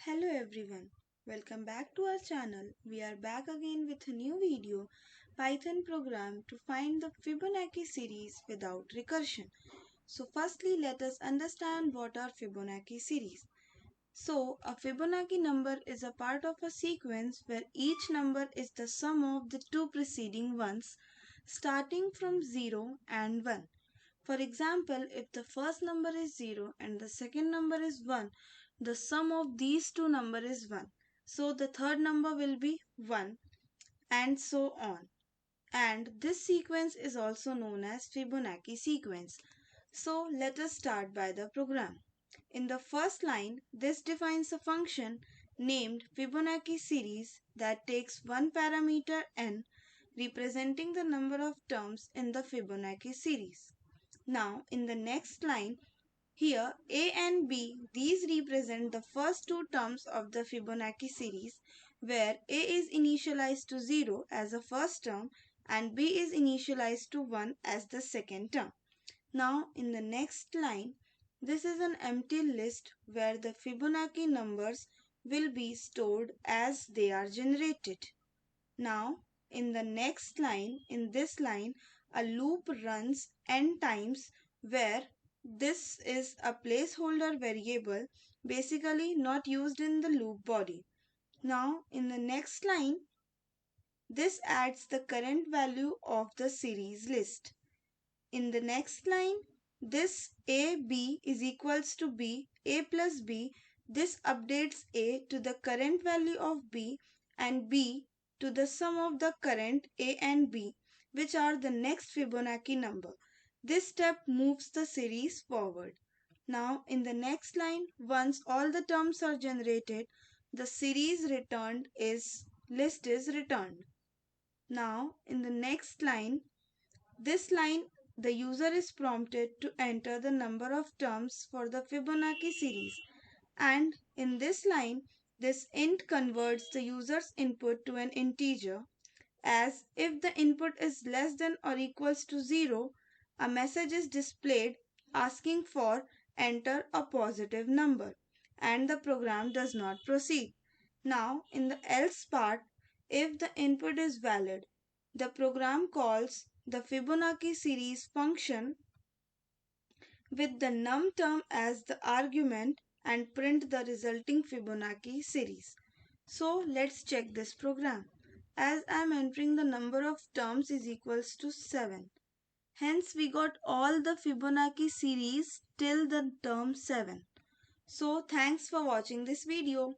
Hello everyone, welcome back to our channel. We are back again with a new video, Python program to find the Fibonacci series without recursion. So firstly, let us understand what are Fibonacci series. So a Fibonacci number is a part of a sequence where each number is the sum of the two preceding ones starting from 0 and 1. For example, if the first number is 0 and the second number is 1, the sum of these two numbers is 1. So the third number will be 1 and so on. And this sequence is also known as Fibonacci sequence. So let us start by the program. In the first line, this defines a function named Fibonacci series that takes one parameter n representing the number of terms in the Fibonacci series. Now, in the next line, here A and B, these represent the first two terms of the Fibonacci series, where A is initialized to 0 as the first term and B is initialized to 1 as the second term. Now, in the next line, this is an empty list where the Fibonacci numbers will be stored as they are generated. Now, in the next line, in this line, a loop runs n times where this is a placeholder variable, basically not used in the loop body. Now, in the next line, this adds the current value of the series list. In the next line, this AB is equals to B, A plus B. This updates A to the current value of B and B to the sum of the current A and B, which are the next Fibonacci number. This step moves the series forward. Now, in the next line, once all the terms are generated, the series returned is list is returned. Now, in the next line, this line, the user is prompted to enter the number of terms for the Fibonacci series, and in this line, this int converts the user's input to an integer, as if the input is less than or equals to 0, a message is displayed asking for enter a positive number, and the program does not proceed. Now, in the else part, if the input is valid, the program calls the Fibonacci series function with the num term as the argument and print the resulting Fibonacci series. So let's check this program. As I am entering the number of terms is equals to 7. Hence we got all the Fibonacci series till the term 7. So thanks for watching this video.